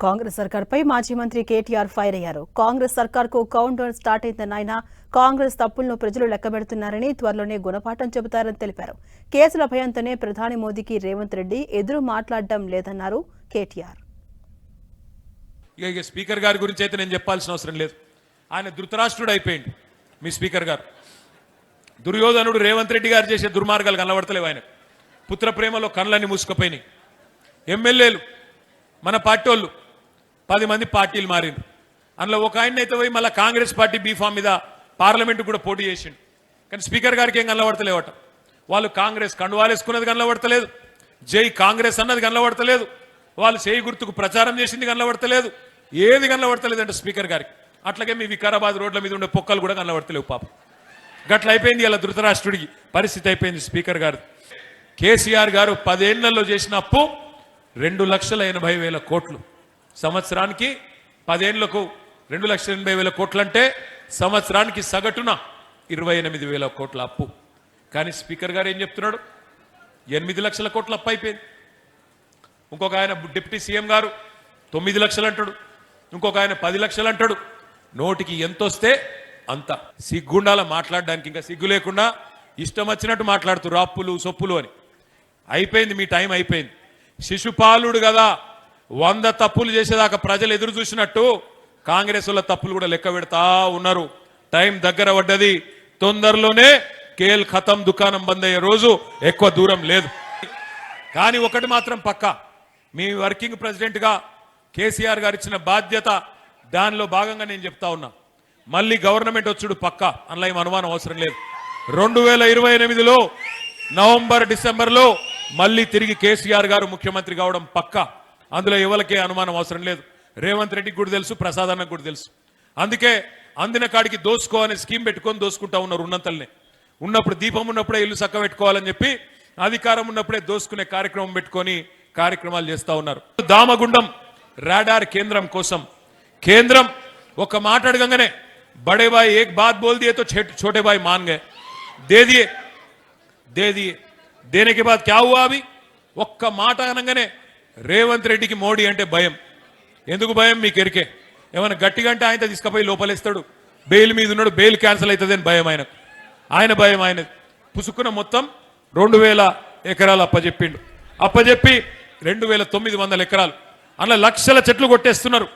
కాంగ్రెస్ సర్కార్పై మాజీ మంత్రి కేటీఆర్ ఫైర్ అయ్యారు. కాంగ్రెస్ సర్కార్కు కౌంట్ డౌన్ స్టార్ట్ అయిందన్న ఆయన కాంగ్రెస్ తప్పులను ప్రజలు లెక్కబెడుతున్నారని, త్వరలోనే గుణపాఠం చెబుతారని తెలిపారు. కేసుల భయంతోనే ప్రధాని మోదీకి రేవంత్ రెడ్డి ఎదురు మాట్లాడడం లేదన్నారు కేటీఆర్. ఇక స్పీకర్ గారి గురించి అయితే నేను చెప్పాల్సిన అవసరం లేదు. ఆయన ధృతరాష్ట్రుడు అయిపోయింది. మీ స్పీకర్ గారు దుర్యోధనుడు రేవంత్ రెడ్డి గారు చేసే దుర్మార్గాలు కనబడతలేవు. ఆయన పుత్ర ప్రేమలో కళ్ళని మూసుకుపోయినాయి. ఎమ్మెల్యేలు మన పార్టీ వాళ్ళు 10 మంది పార్టీలు మారిండ్రు. అందులో ఒక ఆయన అయితే పోయి మళ్ళీ కాంగ్రెస్ పార్టీ బీఫామ్ మీద పార్లమెంట్ కూడా పోటీ చేసిండు. కానీ స్పీకర్ గారికి ఏం కనబడతలేవట. వాళ్ళు కాంగ్రెస్ కండువాలేసుకున్నది కనబడతలేదు, జై కాంగ్రెస్ అన్నది కనబడతలేదు, వాళ్ళు చేయి గుర్తుకు ప్రచారం చేసింది కనబడతలేదు, ఏది కనబడతలేదు అంటే స్పీకర్ గారికి. అట్లాగే మీ వికారాబాద్ రోడ్ల మీద ఉండే పొక్కలు కూడా కనబడతలేవు. పాపం గట్ల అయిపోయింది. ఇలా ధృతరాష్ట్రుడికి పరిస్థితి అయిపోయింది స్పీకర్ గారు. కేసీఆర్ గారు 10 ఏళ్లలో చేసిన అప్పు 2,80,000 కోట్లు. సంవత్సరానికి 10 ఏళ్లకు 2,80,000 కోట్లు అంటే సంవత్సరానికి సగటున 28,000 కోట్ల అప్పు. కానీ స్పీకర్ గారు ఏం చెప్తున్నాడు? 8 లక్షల కోట్ల అప్పు అయిపోయింది. ఇంకొక ఆయన డిప్యూటీ సీఎం గారు 9 లక్షలు అంటాడు, ఇంకొక ఆయన 10 లక్షలు అంటాడు. నోటికి ఎంత వస్తే అంత సిగ్గుండాల మాట్లాడడానికి. ఇంకా సిగ్గు లేకుండా ఇష్టం వచ్చినట్టు మాట్లాడుతున్నారు, అప్పులు సొప్పులు అని. అయిపోయింది, మీ టైం అయిపోయింది. శిశుపాలుడు కదా 100 తప్పులు చేసేదాకా ప్రజలు ఎదురు చూసినట్టు కాంగ్రెస్ వాళ్ళ తప్పులు కూడా లెక్క పెడతా ఉన్నారు. టైం దగ్గర పడ్డది. తొందరలోనే కేల్ ఖతం దుకాణం బంద్ అయ్యే రోజు ఎక్కువ దూరం లేదు. కానీ ఒకటి మాత్రం పక్కా, మీ వర్కింగ్ ప్రెసిడెంట్గా కేసీఆర్ గారు ఇచ్చిన బాధ్యత, దానిలో భాగంగా నేను చెప్తా ఉన్నా, మళ్ళీ గవర్నమెంట్ వచ్చుడు పక్కా, అందులో ఏం అనుమానం అవసరం లేదు. 2028లో నవంబర్ డిసెంబర్లో మళ్ళీ తిరిగి కేసీఆర్ గారు ముఖ్యమంత్రి కావడం పక్కా, అందులో ఎవరికే అనుమానం అవసరం లేదు. రేవంత్ రెడ్డికి కూడా తెలుసు, ప్రసాద్ అన్నకు కూడా తెలుసు. అందుకే అందిన కాడికి దోసుకో అనే స్కీమ్ పెట్టుకొని దోసుకుంటా ఉన్నారు. ఉన్నంతల్నే ఉన్నప్పుడు, దీపం ఉన్నప్పుడే ఇల్లు చక్క పెట్టుకోవాలని చెప్పి, అధికారం ఉన్నప్పుడే దోసుకునే కార్యక్రమం పెట్టుకొని కార్యక్రమాలు చేస్తా ఉన్నారు. దామగుండం రాడార్ కేంద్రం కోసం కేంద్రం ఒక మాట అడగంగానే బడే బాయ్ ఏక్ బాత్ బోల్ దియే తో छोटे भाई मान गए, दे दिए देने के बाद क्या हुआ? अभी ఒక్క మాట అనగానే రేవంత్ రెడ్డికి మోడీ అంటే భయం. ఎందుకు భయం? మీకు ఎరికే. ఏమైనా గట్టిగా అంటే ఆయన తీసుకుపోయి లోపలేస్తాడు, బెయిల్ మీద ఉన్నాడు, బెయిల్ క్యాన్సిల్ అవుతుంది అని భయం ఆయనకు. ఆయన భయం ఆయన పుసుకున్న మొత్తం 2,000 ఎకరాలు అప్పచెప్పిండు. అప్పచెప్పి 2,900 ఎకరాలు, అలా లక్షల చెట్లు కొట్టేస్తున్నారు.